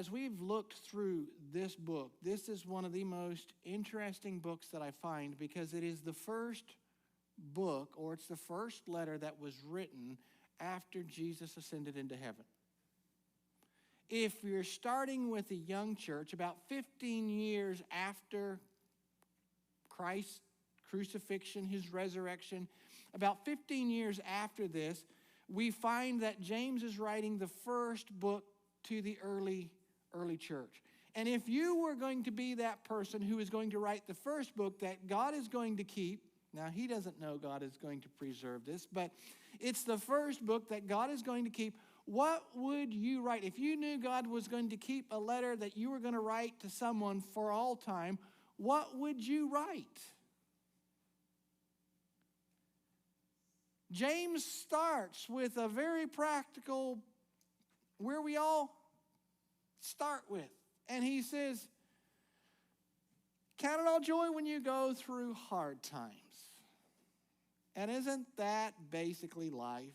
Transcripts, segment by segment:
As we've looked through this book, this is one of the most interesting books that I find because it is the first book, or it's the first letter that was written after Jesus ascended into heaven. If you're starting with a young church, about 15 years after Christ's crucifixion, his resurrection, about 15 years after this, we find that James is writing the first book to the early church. And if you were going to be that person who is going to write the first book that God is going to keep, now he doesn't know God is going to preserve this, but it's the first book that God is going to keep, what would you write? If you knew God was going to keep a letter that you were going to write to someone for all time, what would you write? James starts with a very practical, where we all start with. And he says, count it all joy when you go through hard times. And isn't that basically life?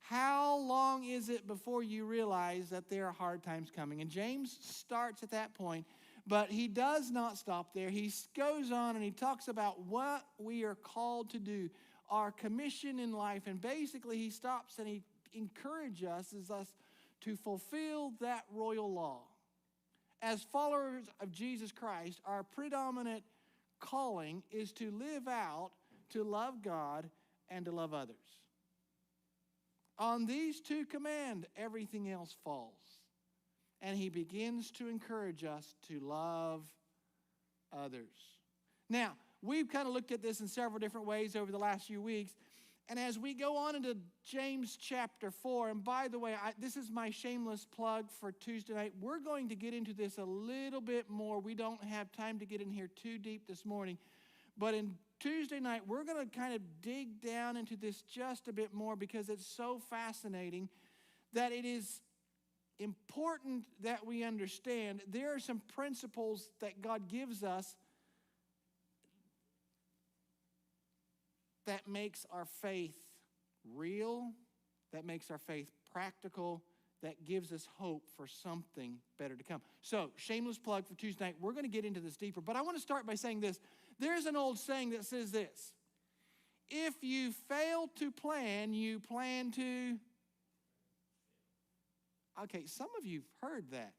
How long is it before you realize that there are hard times coming? And James starts at that point, but he does not stop there. He goes on and he talks about what we are called to do, our commission in life. And basically he stops and he encourages us to fulfill that royal law. As followers of Jesus Christ, our predominant calling is to live out, to love God, and to love others. On these two commands, everything else falls. And he begins to encourage us to love others. Now, we've kind of looked at this in several different ways over the last few weeks. And as we go on into James chapter 4, and by the way, this is my shameless plug for Tuesday night. We're going to get into this a little bit more. We don't have time to get in here too deep this morning. But in Tuesday night, we're going to kind of dig down into this just a bit more because it's so fascinating that it is important that we understand there are some principles that God gives us that makes our faith real, that makes our faith practical, that gives us hope for something better to come. So, shameless plug for Tuesday night. We're going to get into this deeper, but I want to start by saying this. There's an old saying that says this: if you fail to plan, you plan to... Okay, some of you have heard that.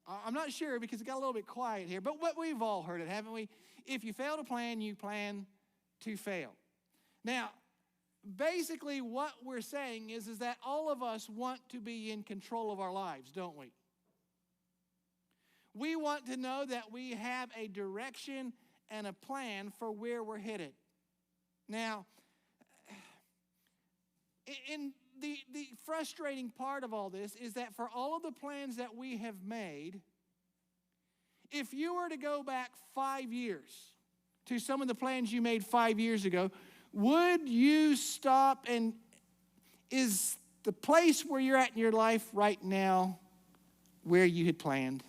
I'm not sure because it got a little bit quiet here, but we've all heard it, haven't we? If you fail to plan, you plan to fail. Now, basically what we're saying is that all of us want to be in control of our lives, don't we? We want to know that we have a direction and a plan for where we're headed. Now, in the frustrating part of all this is that for all of the plans that we have made, if you were to go back 5 years to some of the plans you made 5 years ago, would you stop and is the place where you're at in your life right now where you had planned?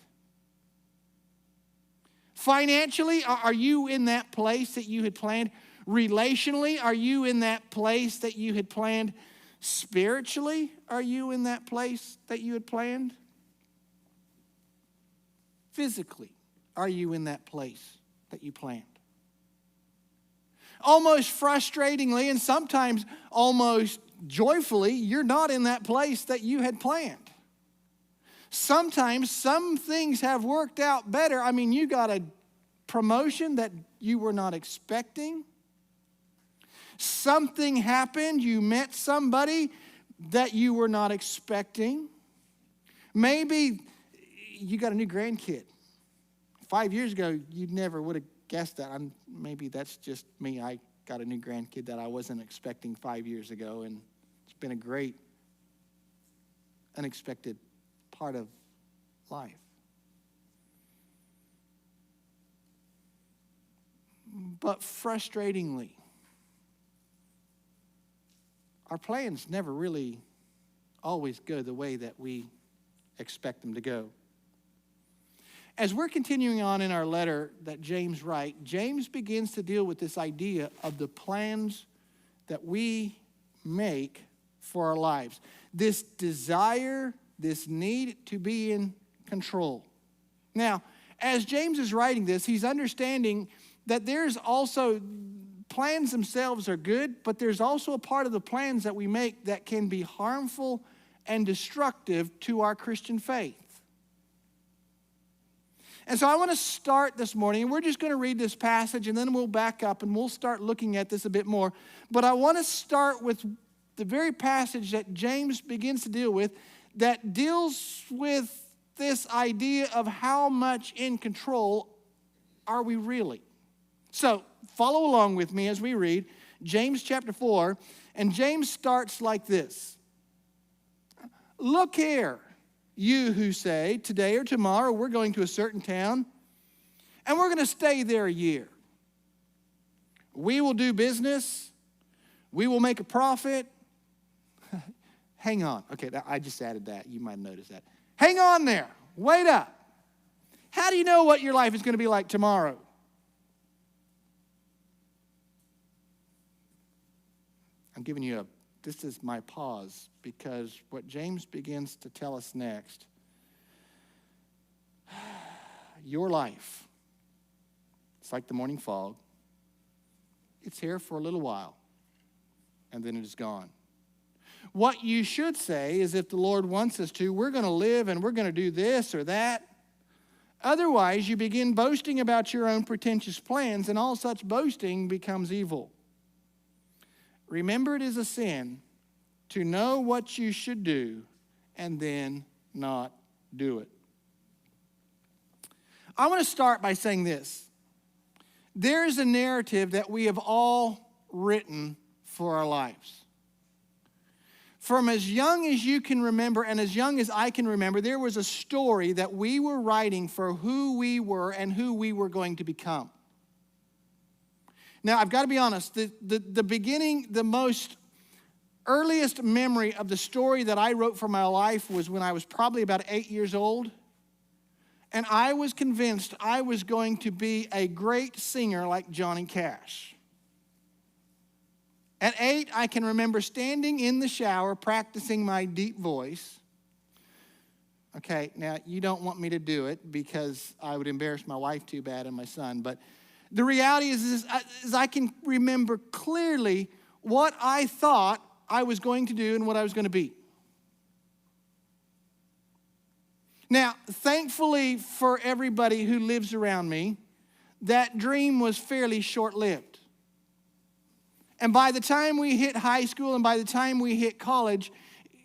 Financially, are you in that place that you had planned? Relationally, are you in that place that you had planned? Spiritually, are you in that place that you had planned? Physically, are you in that place that you planned? Almost frustratingly and sometimes almost joyfully, you're not in that place that you had planned. Sometimes some things have worked out better. I mean, you got a promotion that you were not expecting. Something happened. You met somebody that you were not expecting. Maybe you got a new grandkid. 5 years ago, you never would have guessed that. Maybe that's just me. I got a new grandkid that I wasn't expecting 5 years ago, and it's been a great, unexpected part of life. But frustratingly, our plans never really always go the way that we expect them to go. As we're continuing on in our letter that James writes, James begins to deal with this idea of the plans that we make for our lives. This desire, this need to be in control. Now, as James is writing this, he's understanding that there's also, plans themselves are good, but there's also a part of the plans that we make that can be harmful and destructive to our Christian faith. And so I want to start this morning, and we're just going to read this passage, and then we'll back up and we'll start looking at this a bit more. But I want to start with the very passage that James begins to deal with, that deals with this idea of how much in control are we really. So follow along with me as we read James chapter 4, and James starts like this. Look here, you who say, today or tomorrow we're going to a certain town, and we're going to stay there a year. We will do business. We will make a profit. Hang on. Okay, I just added that. You might notice that. Hang on there. Wait up. How do you know what your life is going to be like tomorrow? I'm giving you this is my pause, because what James begins to tell us next, your life, it's like the morning fog. It's here for a little while, and then it is gone. What you should say is, if the Lord wants us to, we're going to live and we're going to do this or that. Otherwise, you begin boasting about your own pretentious plans, and all such boasting becomes evil. Remember, it is a sin to know what you should do and then not do it. I want to start by saying this. There is a narrative that we have all written for our lives. From as young as you can remember and as young as I can remember, there was a story that we were writing for who we were and who we were going to become. Now, I've got to be honest, the beginning, the most earliest memory of the story that I wrote for my life was when I was probably about 8 years old. And I was convinced I was going to be a great singer like Johnny Cash. At 8, I can remember standing in the shower practicing my deep voice. Okay, now you don't want me to do it because I would embarrass my wife too bad and my son, but the reality is I can remember clearly what I thought I was going to do and what I was going to be. Now, thankfully for everybody who lives around me, that dream was fairly short-lived. And by the time we hit high school and by the time we hit college,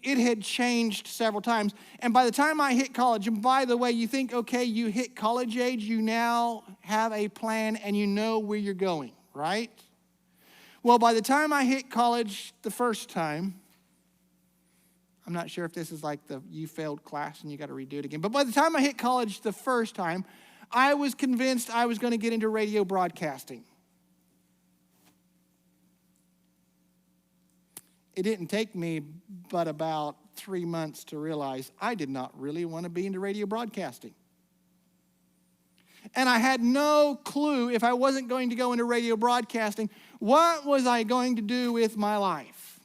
it had changed several times. And by the time I hit college, and by the way, you think, okay, you hit college age, you now have a plan and you know where you're going, right? Well, by the time I hit college the first time, I'm not sure if this is like you failed class and you got to redo it again, but by the time I hit college the first time, I was convinced I was going to get into radio broadcasting. It didn't take me but about 3 months to realize I did not really want to be into radio broadcasting. And I had no clue, if I wasn't going to go into radio broadcasting, what was I going to do with my life?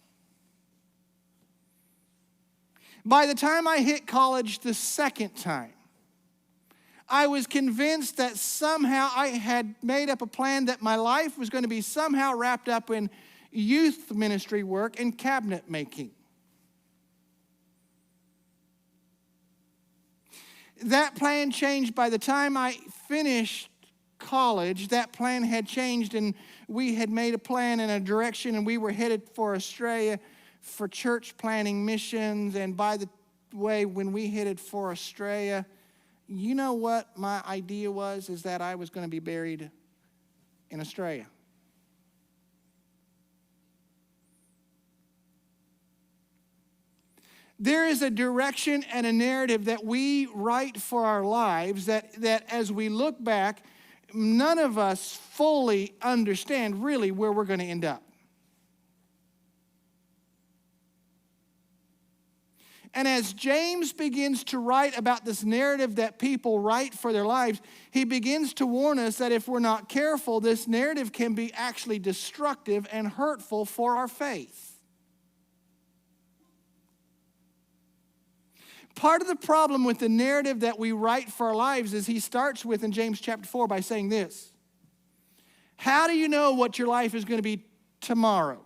By the time I hit college the second time, I was convinced that somehow I had made up a plan that my life was going to be somehow wrapped up in youth ministry work and cabinet making. That plan changed by the time I finished college. That plan had changed, and we had made a plan and a direction, and we were headed for Australia for church planting missions. And by the way, when we headed for Australia, you know what my idea was? Is that I was going to be buried in Australia. There is a direction and a narrative that we write for our lives that as we look back, none of us fully understand really where we're going to end up. And as James begins to write about this narrative that people write for their lives, he begins to warn us that if we're not careful, this narrative can be actually destructive and hurtful for our faith. Part of the problem with the narrative that we write for our lives is he starts with in James chapter 4 by saying this. How do you know what your life is going to be tomorrow?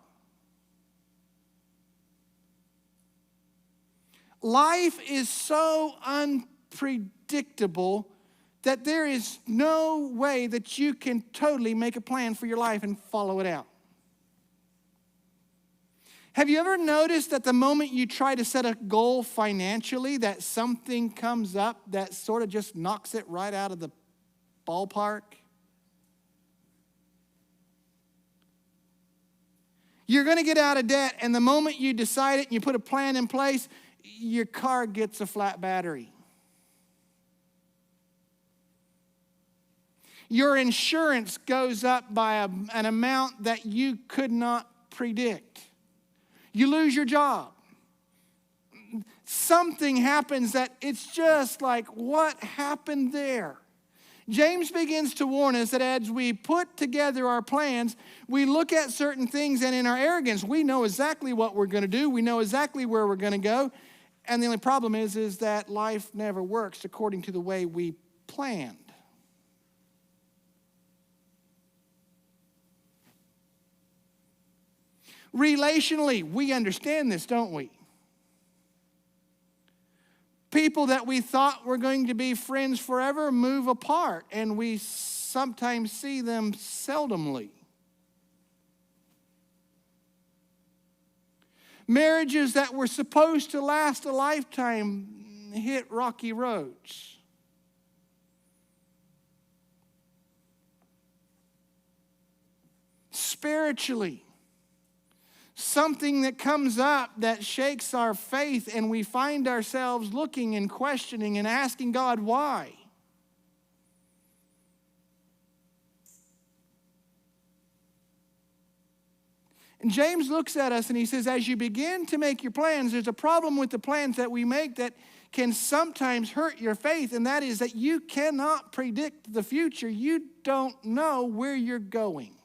Life is so unpredictable that there is no way that you can totally make a plan for your life and follow it out. Have you ever noticed that the moment you try to set a goal financially, that something comes up that sort of just knocks it right out of the ballpark? You're going to get out of debt, and the moment you decide it and you put a plan in place, your car gets a flat battery. Your insurance goes up by an amount that you could not predict. You lose your job. Something happens that it's just like, what happened there? James begins to warn us that as we put together our plans, we look at certain things, and in our arrogance, we know exactly what we're going to do. We know exactly where we're going to go. And the only problem is that life never works according to the way we planned. Relationally, we understand this, don't we? People that we thought were going to be friends forever move apart, and we sometimes see them seldomly. Marriages that were supposed to last a lifetime hit rocky roads. Spiritually, something that comes up that shakes our faith, and we find ourselves looking and questioning and asking God why. And James looks at us and he says, as you begin to make your plans, there's a problem with the plans that we make that can sometimes hurt your faith, and that is that you cannot predict the future. You don't know where you're going.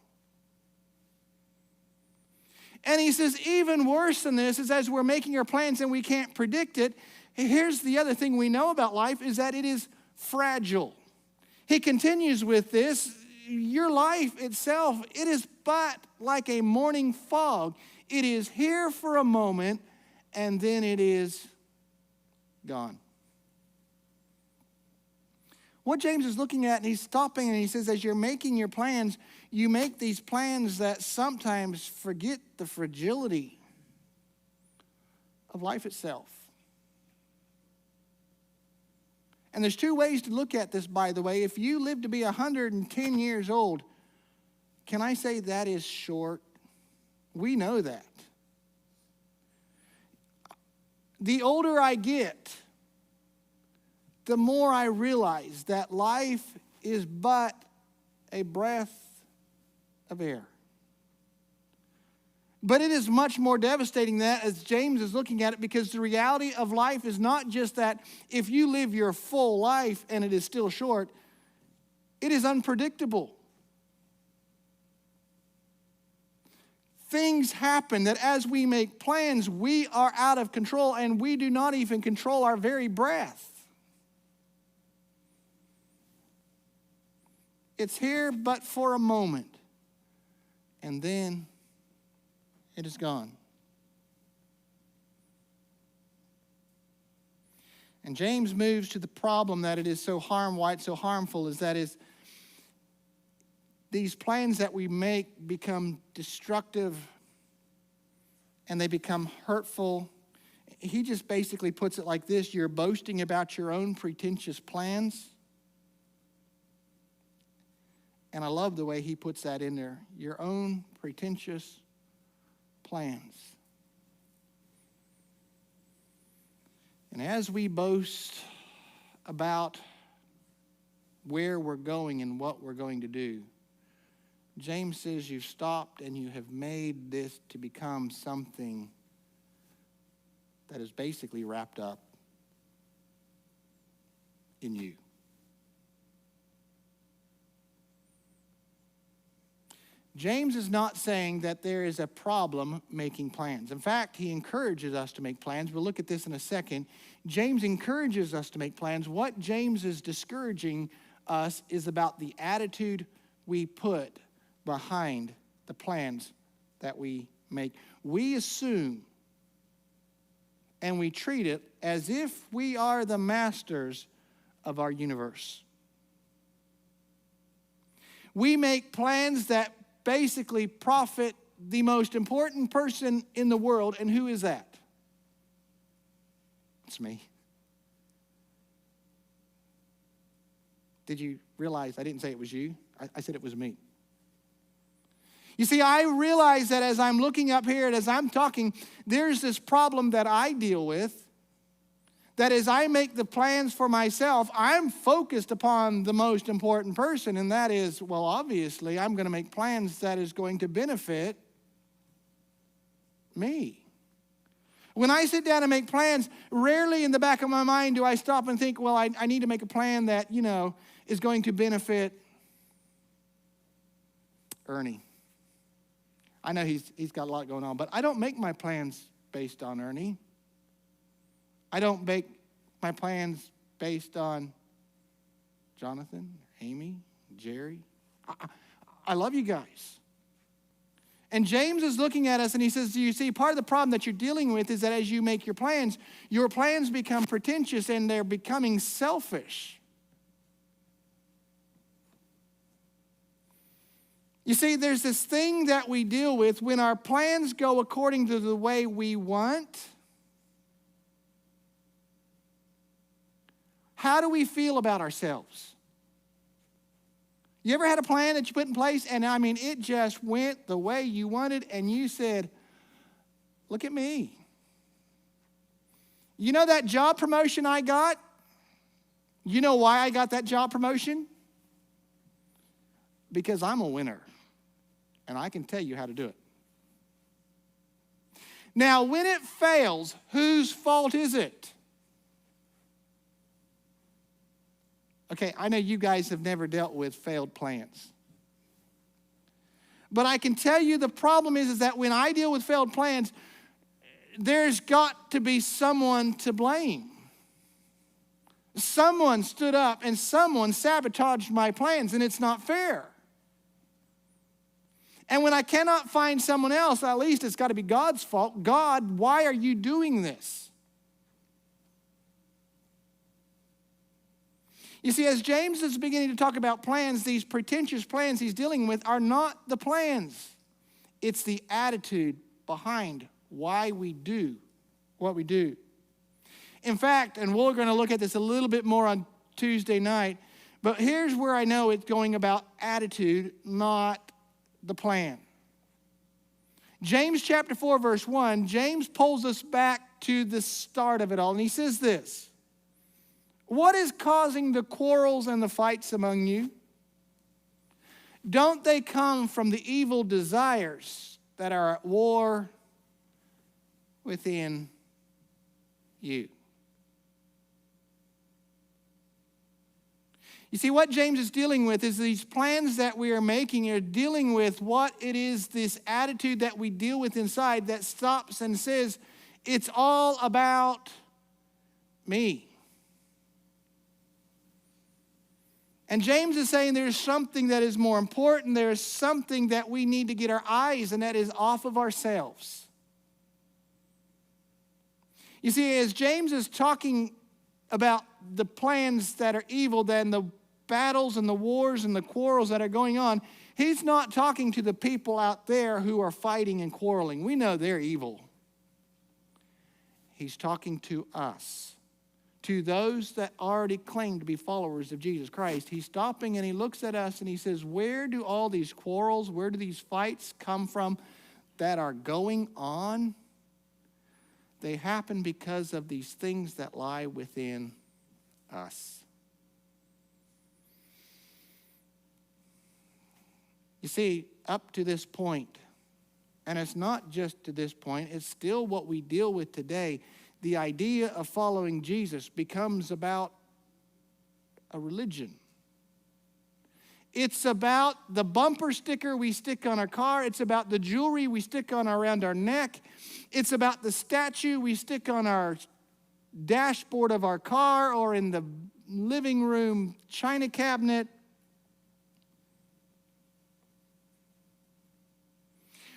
And he says, even worse than this is as we're making our plans and we can't predict it, here's the other thing we know about life is that it is fragile. He continues with this, your life itself, it is but like a morning fog. It is here for a moment and then it is gone. What James is looking at, and he's stopping and he says, as you're making your plans, you make these plans that sometimes forget the fragility of life itself. And there's two ways to look at this, by the way. If you live to be 110 years old, can I say that is short? We know that. The older I get, the more I realize that life is but a breath of air. But it is much more devastating than that, as James is looking at it, because the reality of life is not just that if you live your full life and it is still short, it is unpredictable. Things happen that as we make plans, we are out of control and we do not even control our very breath. It's here but for a moment, and then it is gone. And James moves to the problem that it is so why it's so harmful is that is these plans that we make become destructive and they become hurtful. He just basically puts it like this: you're boasting about your own pretentious plans. And I love the way he puts that in there. Your own pretentious plans. And as we boast about where we're going and what we're going to do, James says you've stopped and you have made this to become something that is basically wrapped up in you. James is not saying that there is a problem making plans. In fact, he encourages us to make plans. We'll look at this in a second. James encourages us to make plans. What James is discouraging us is about the attitude we put behind the plans that we make. We assume and we treat it as if we are the masters of our universe. We make plans that basically profit the most important person in the world. And who is that? It's me. Did you realize I didn't say it was you? I said it was me. You see, I realize that as I'm looking up here and as I'm talking, there's this problem that I deal with. That as I make the plans for myself, I'm focused upon the most important person, and that is, well, obviously, I'm going to make plans that is going to benefit me. When I sit down and make plans, rarely in the back of my mind do I stop and think, well, I need to make a plan that, is going to benefit Ernie. I know he's got a lot going on, but I don't make my plans based on Ernie. I don't make my plans based on Jonathan, Amy, Jerry. I love you guys. And James is looking at us and he says, you see, part of the problem that you're dealing with is that as you make your plans become pretentious and they're becoming selfish. You see, there's this thing that we deal with when our plans go according to the way we want. How do we feel about ourselves? You ever had a plan that you put in place and it just went the way you wanted and you said, look at me. You know that job promotion I got? You know why I got that job promotion? Because I'm a winner and I can tell you how to do it. Now, when it fails, whose fault is it? Okay, I know you guys have never dealt with failed plans. But I can tell you the problem is that when I deal with failed plans, there's got to be someone to blame. Someone stood up and someone sabotaged my plans, and it's not fair. And when I cannot find someone else, at least it's got to be God's fault. God, why are you doing this? You see, as James is beginning to talk about plans, these pretentious plans he's dealing with are not the plans. It's the attitude behind why we do what we do. In fact, and we're going to look at this a little bit more on Tuesday night, but here's where I know it's going about attitude, not the plan. James chapter 4, verse 1, James pulls us back to the start of it all, and he says this. What is causing the quarrels and the fights among you? Don't they come from the evil desires that are at war within you? You see, what James is dealing with is these plans that we are making are dealing with what it is, this attitude that we deal with inside that stops and says, it's all about me. And James is saying there's something that is more important. There's something that we need to get our eyes, and that is off of ourselves. You see, as James is talking about the plans that are evil, then the battles and the wars and the quarrels that are going on, he's not talking to the people out there who are fighting and quarreling. We know they're evil. He's talking to us, to those that already claim to be followers of Jesus Christ. He's stopping and he looks at us and he says, where do all these quarrels, where do these fights come from that are going on? They happen because of these things that lie within us. You see, up to this point, and it's not just to this point, it's still what we deal with today. The idea of following Jesus becomes about a religion. It's about the bumper sticker we stick on our car. It's about the jewelry we stick on around our neck. It's about the statue we stick on our dashboard of our car or in the living room china cabinet.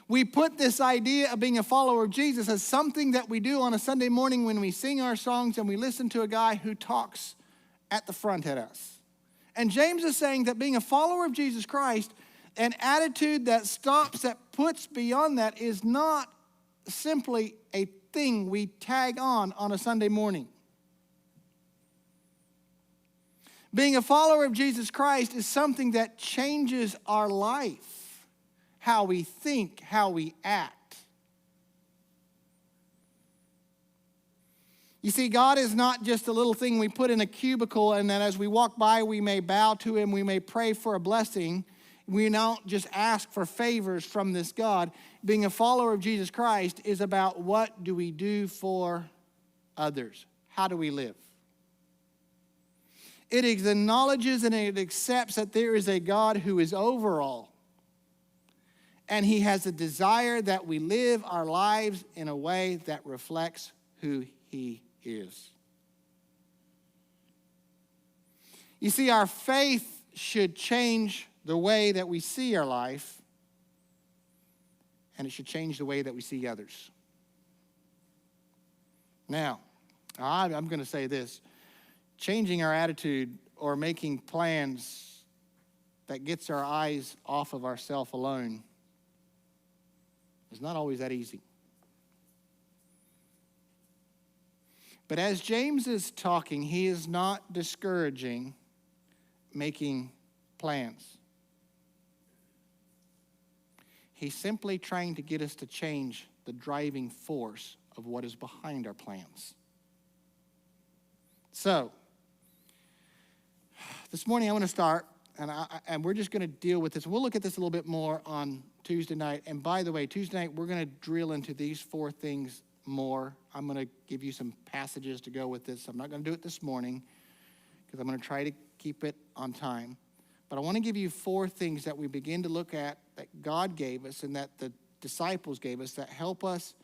We put this idea of being a follower of Jesus as something that we do on a Sunday morning when we sing our songs and we listen to a guy who talks at the front at us. And James is saying that being a follower of Jesus Christ, an attitude that stops, that puts beyond that, is not simply a thing we tag on a Sunday morning. Being a follower of Jesus Christ is something that changes our life, how we think, how we act. You see, God is not just a little thing we put in a cubicle and that as we walk by we may bow to him, we may pray for a blessing. We don't just ask for favors from this God. Being a follower of Jesus Christ is about what do we do for others? How do we live? It acknowledges and it accepts that there is a God who is over all. And he has a desire that we live our lives in a way that reflects who he is. You see, our faith should change the way that we see our life, and it should change the way that we see others. Now, I'm going to say this. Changing our attitude or making plans that gets our eyes off of ourselves alone is not always that easy. But as James is talking, he is not discouraging making plans. He's simply trying to get us to change the driving force of what is behind our plans. So, this morning I want to start, and we're just going to deal with this. We'll look at this a little bit more on Tuesday night. And by the way, Tuesday night we're going to drill into these 4 things more. I'm going to give you some passages to go with this. I'm not going to do it this morning because I'm going to try to keep it on time. But I want to give you 4 things that we begin to look at that God gave us and that the disciples gave us that help us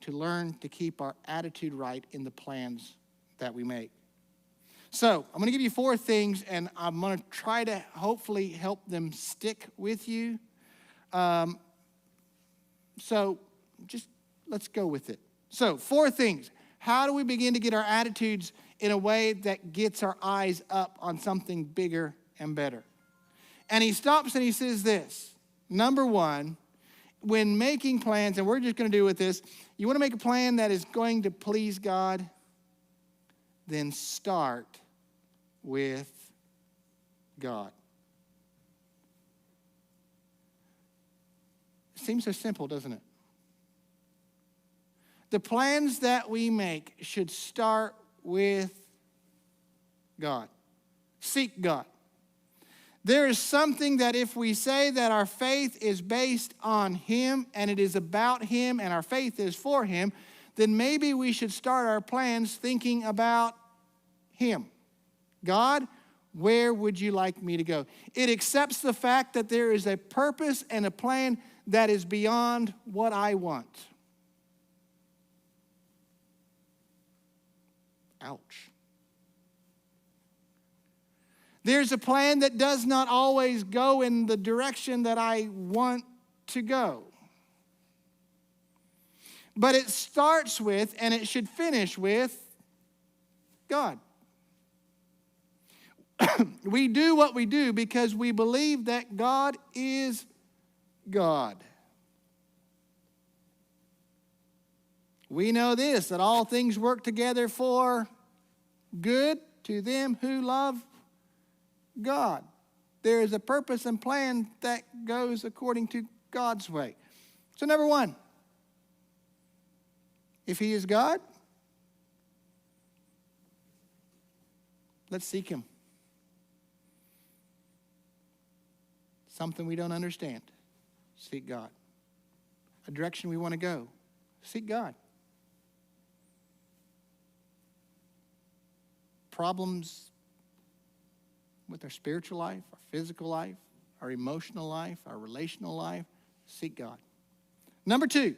to learn to keep our attitude right in the plans that we make. So I'm going to give you 4 things, and I'm going to try to hopefully help them stick with you. So just let's go with it. So 4 things. How do we begin to get our attitudes in a way that gets our eyes up on something bigger and better? And he stops and he says this. Number 1, when making plans, and we're just going to do with this, you want to make a plan that is going to please God, then start with God. It seems so simple, doesn't it? The plans that we make should start with God. Seek God. There is something that if we say that our faith is based on him and it is about him and our faith is for him, then maybe we should start our plans thinking about him. God, where would you like me to go? It accepts the fact that there is a purpose and a plan that is beyond what I want. Ouch. There's a plan that does not always go in the direction that I want to go. But it starts with, and it should finish with, God. We do what we do because we believe that God is God. We know this, that all things work together for good to them who love God. There is a purpose and plan that goes according to God's way. So number 1, if he is God, let's seek him. Something we don't understand, seek God. A direction we want to go, seek God. Problems with our spiritual life, our physical life, our emotional life, our relational life, seek God. Number 2,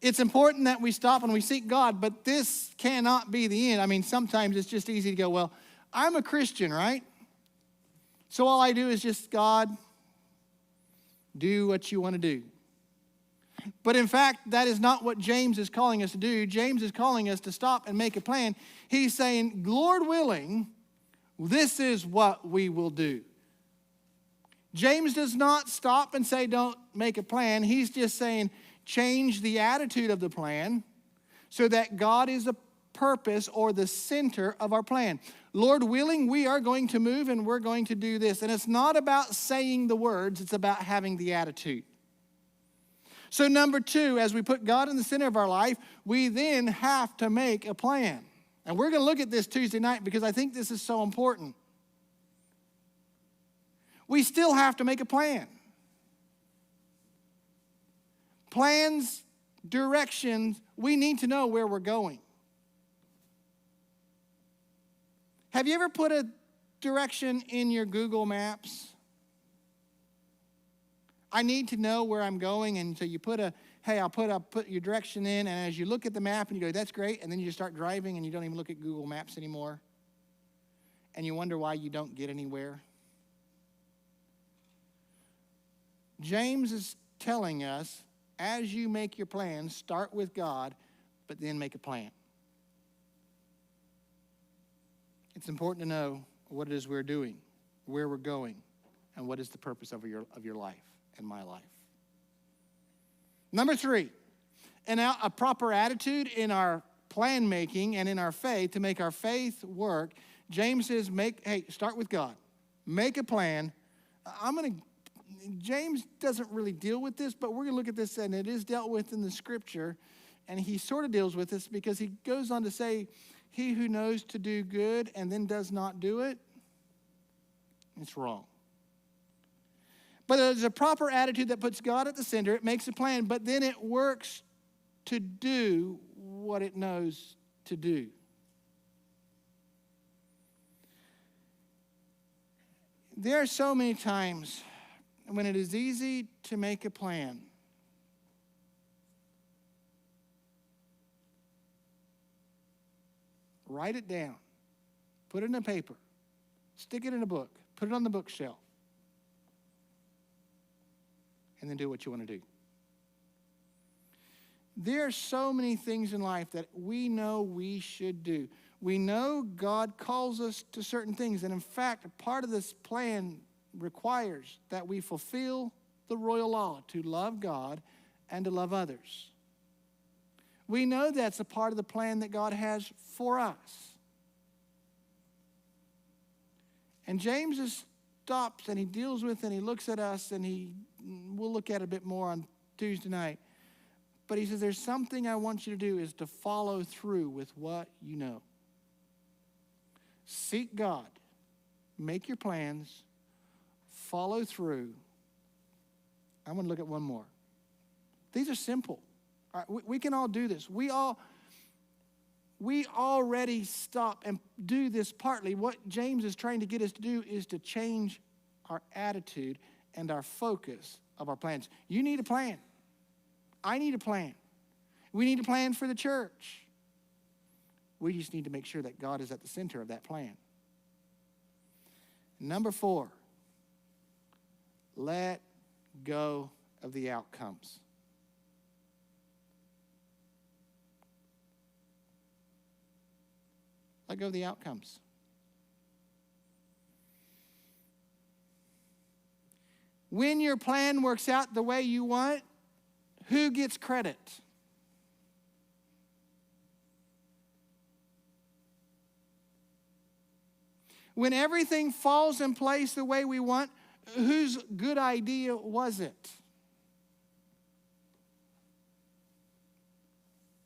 it's important that we stop and we seek God, but this cannot be the end. I mean, sometimes it's just easy to go, well, I'm a Christian, right? So all I do is just, God, do what you want to do. But in fact, that is not what James is calling us to do. James is calling us to stop and make a plan. He's saying, Lord willing, this is what we will do. James does not stop and say, don't make a plan. He's just saying, change the attitude of the plan so that God is a purpose or the center of our plan. Lord willing, we are going to move and we're going to do this. And it's not about saying the words, it's about having the attitude. So number 2, as we put God in the center of our life, we then have to make a plan. And we're going to look at this Tuesday night because I think this is so important. We still have to make a plan. Plans, directions, we need to know where we're going. Have you ever put a direction in your Google Maps? I need to know where I'm going, and so you put I'll put your direction in, and as you look at the map and you go, that's great, and then you just start driving and you don't even look at Google Maps anymore, and you wonder why you don't get anywhere. James is telling us, as you make your plans, start with God, but then make a plan. It's important to know what it is we're doing, where we're going, and what is the purpose of your life and my life. Number 3, and a proper attitude in our plan making and in our faith to make our faith work. James says, start with God. Make a plan. James doesn't really deal with this, but we're going to look at this, and it is dealt with in the scripture, and he sort of deals with this because he goes on to say, he who knows to do good and then does not do it, it's wrong. But there's a proper attitude that puts God at the center. It makes a plan, but then it works to do what it knows to do. There are so many times when it is easy to make a plan. Write it down. Put it in a paper. Stick it in a book. Put it on the bookshelf. And then do what you want to do. There are so many things in life that we know we should do. We know God calls us to certain things. And in fact, a part of this plan requires that we fulfill the royal law to love God and to love others. We know that's a part of the plan that God has for us. And James stops and he deals with and he looks at us, and we'll look at it a bit more on Tuesday night. But he says, there's something I want you to do, is to follow through with what you know. Seek God. Make your plans. Follow through. I'm going to look at one more. These are simple. All right, we can all do this. We already stop and do this partly. What James is trying to get us to do is to change our attitude and our focus of our plans. You need a plan. I need a plan. We need a plan for the church. We just need to make sure that God is at the center of that plan. Number 4, let go of the outcomes. Let go of the outcomes. When your plan works out the way you want, who gets credit? When everything falls in place the way we want, whose good idea was it?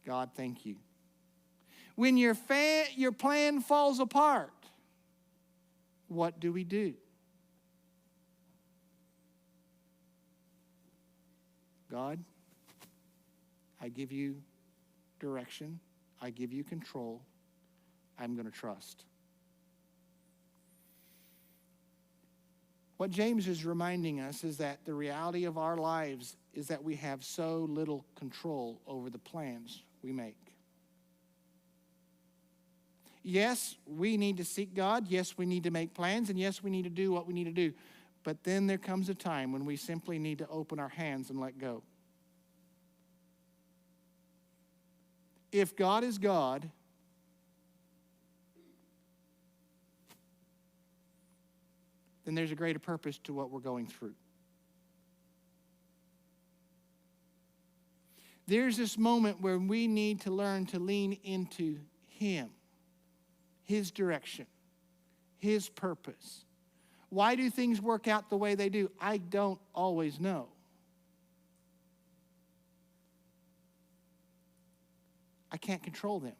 God, thank you. When your plan falls apart, what do we do? God, I give you direction. I give you control. I'm going to trust. What James is reminding us is that the reality of our lives is that we have so little control over the plans we make. Yes, we need to seek God. Yes, we need to make plans. And yes, we need to do what we need to do. But then there comes a time when we simply need to open our hands and let go. If God is God, then there's a greater purpose to what we're going through. There's this moment where we need to learn to lean into Him, His direction, His purpose. Why do things work out the way they do? I don't always know. I can't control them.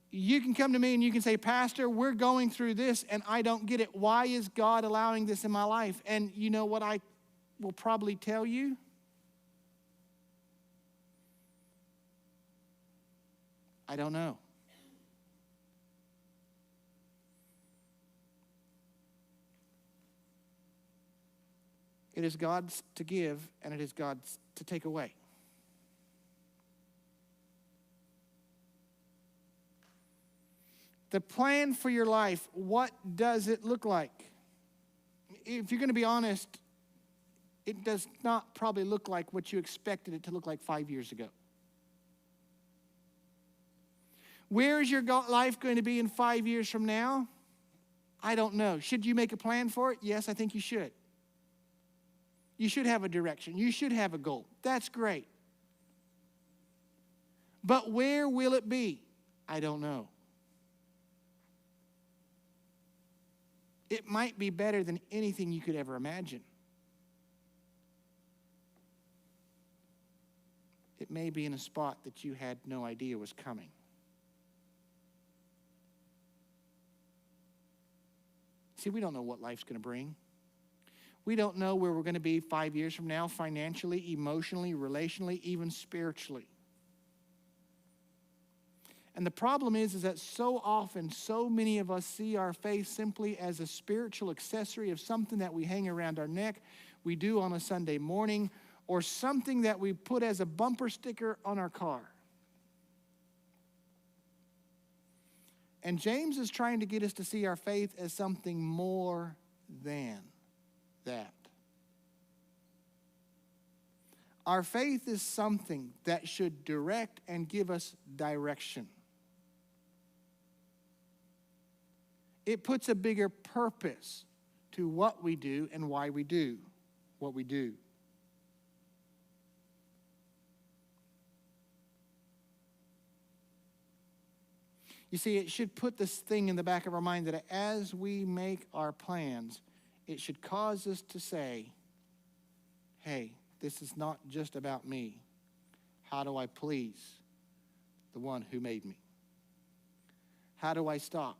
You can come to me and you can say, Pastor, we're going through this and I don't get it. Why is God allowing this in my life? And you know what I will probably tell you? I don't know. It is God's to give and it is God's to take away. The plan for your life, what does it look like? If you're going to be honest, it does not probably look like what you expected it to look like 5 years ago. Where is your life going to be in 5 years from now? I don't know. Should you make a plan for it? Yes, I think you should. You should have a direction. You should have a goal. That's great. But where will it be? I don't know. It might be better than anything you could ever imagine. It may be in a spot that you had no idea was coming. See, we don't know what life's going to bring. We don't know where we're going to be 5 years from now, financially, emotionally, relationally, even spiritually. And the problem is that so often, so many of us see our faith simply as a spiritual accessory of something that we hang around our neck, we do on a Sunday morning, or something that we put as a bumper sticker on our car. And James is trying to get us to see our faith as something more than that. Our faith is something that should direct and give us direction. It puts a bigger purpose to what we do and why we do what we do. You see, it should put this thing in the back of our mind that as we make our plans, it should cause us to say, hey, this is not just about me. How do I please the one who made me? How do I stop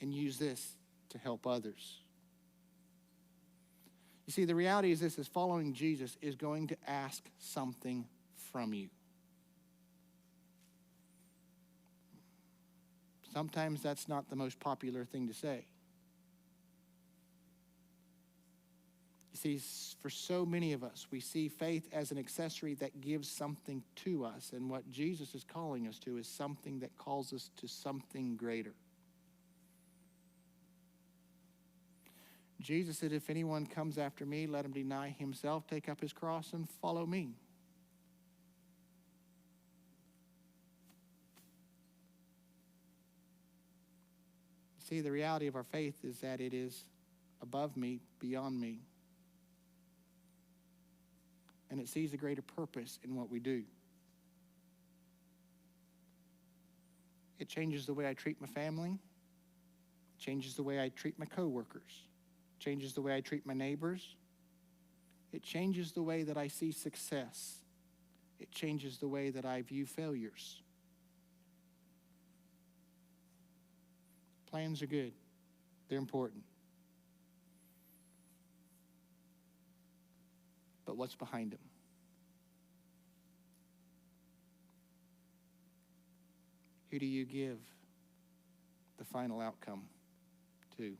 and use this to help others? You see, the reality is this, is following Jesus is going to ask something from you. Sometimes that's not the most popular thing to say. You see, for so many of us, we see faith as an accessory that gives something to us. And what Jesus is calling us to is something that calls us to something greater. Jesus said, if anyone comes after me, let him deny himself, take up his cross, and follow me. See, the reality of our faith is that it is above me, beyond me. And it sees a greater purpose in what we do. It changes the way I treat my family. It changes the way I treat my coworkers. It changes the way I treat my neighbors. It changes the way that I see success. It changes the way that I view failures. Plans are good. They're important. But what's behind them? Who do you give the final outcome too.